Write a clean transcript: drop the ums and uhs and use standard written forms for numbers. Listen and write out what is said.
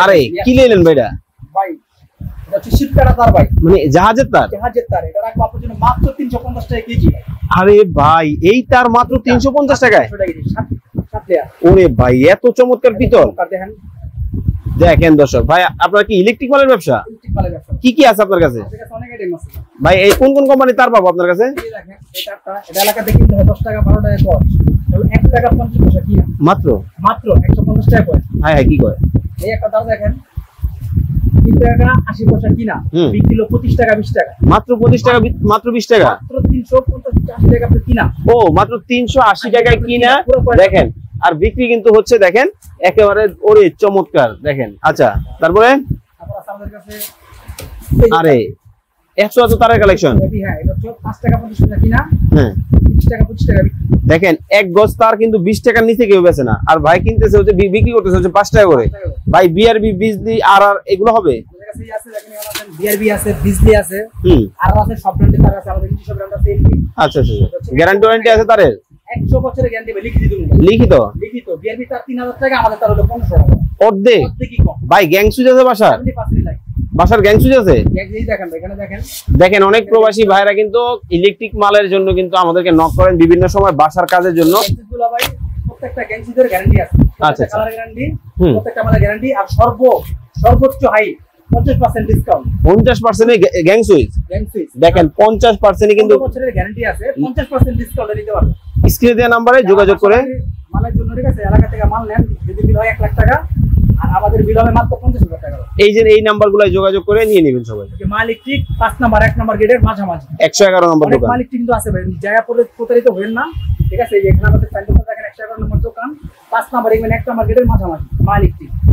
আরে কি নিলেন ভাইটা? ভাই এটা হচ্ছে শীতকাটা তার ভাই, মানে জাহাজের তার? জাহাজের তার। এটা রাখবো আপনার জন্য মাত্র 350 টাকা কেজি। আরে ভাই এই তার মাত্র 350 টাকায়? 700 টাকা কেজি, 7 লেয়ার। ওরে ভাই এত চমৎকার পিতল। দেখেন দেখেন দর্শক ভাই, আপনার কি ইলেকট্রিক মালের ব্যবসা? ইলেকট্রিক মালের ব্যবসা। কি কি আছে আপনার কাছে? আমাদের কাছে অনেক আইটেম আছে ভাই এই কোন কোন কোম্পানি তার পাবো আপনার কাছে? এই দেখেন এটা এলাকাতে কিনতে হয় 10 টাকা 12 টাকা কর, 1 টাকা 50 পয়সা কিনা, মাত্র মাত্র 150 টাকা কর। হ্যাঁ হ্যাঁ কি কয়? এই একটা তার দেখেন 3 টাকা 80 পয়সা কিনা, বিক্রি হলো 25 টাকা 20 টাকা। মাত্র 25 টাকা? মাত্র 20 টাকা? মাত্র 350 80 টাকা আপনি কিনা। ও মাত্র 380 টাকায় কিনা। দেখেন আর বিক্রি কিন্তু হচ্ছে দেখেন একেবারে ওরে চমৎকার। দেখেন আচ্ছা তারপরে তারপর আছে আমাদের কাছে আরে 100 এত তারের কালেকশন। হ্যাঁ এটা হচ্ছে 5 টাকা 50 পয়সা কিনা, হ্যাঁ 20 টাকা 25 টাকা বিক্রি। দেখেন এক গজ তার কিন্তু 20 টাকার নিচে কেউ বেচে না, আর ভাই কিনতেছে হচ্ছে বিক্রি করতেছে হচ্ছে 5 টাকা করে। ভাই বিআরবি বিজলি আর আর এগুলো হবে? আমাদের কাছে আছে দেখেন, আমাদের বিআরবি আছে, বিজলি আছে, আর আছে সব ব্র্যান্ডের তার আছে। আমাদের কিছু সব ব্র্যান্ড আছে। আচ্ছা আচ্ছা গ্যারান্টি ওয়ারেন্টি আছে তারের? 100 বছরের গ্যারান্টি লিখিত দিবেন। লিখিত? লিখিত। বিআরবি তার 3000 টাকা, আমাদের তার হলো 1500 টাকা। অর্ধেক? অর্ধেকই কম। ভাই গ্যাং সুইচ আছে বাসার? 70% লাগে। বাসার গ্যাং সুইচ আছে? এই দেখেন এখানে দেখেন। দেখেন অনেক প্রবাসী ভাইরা কিন্তু ইলেকট্রিক মালের জন্য কিন্তু আমাদেরকে নক করেন বিভিন্ন সময় বাসার কাজের জন্য। গ্যাংসিগুলো ভাই প্রত্যেকটা গ্যাংসিদের গ্যারান্টি আছে। আচ্ছা কালার গ্যারান্টি, প্রত্যেকটা মালের গ্যারান্টি, আর সর্বোচ্চ high 50% discount. 50% gang switch? Gang switch দেখেন 50% কিন্তু বছরের গ্যারান্টি আছে, 50% ডিসকাউন্ট নিতে পারবেন। স্ক্রিনে দেওয়া নম্বরে যোগাযোগ করে মালের জন্য ঠিক আছে, এলাকা থেকে মাল নেন, যদি বিল হয় 1 লাখ টাকা, আর আমাদের বিল হবে মাত্র 50,000 টাকা। এই যে এই নাম্বারগুলোয় যোগাযোগ করে নিয়ে নেবেন সবাই। মালিক ঠিক 5 নাম্বার 1 নাম্বার গেটের মাঝামাঝি 111 নম্বর দোকান। মালিক কিন্তু আছে ভাই, জায়গা পড়লে প্রতারিত হবেন না, ঠিক আছে? এখানে আমাদের 111 নম্বর দোকান, 5 নাম্বার এখানে 1 নাম্বার গেটের মাঝামাঝি মালিক ঠিক।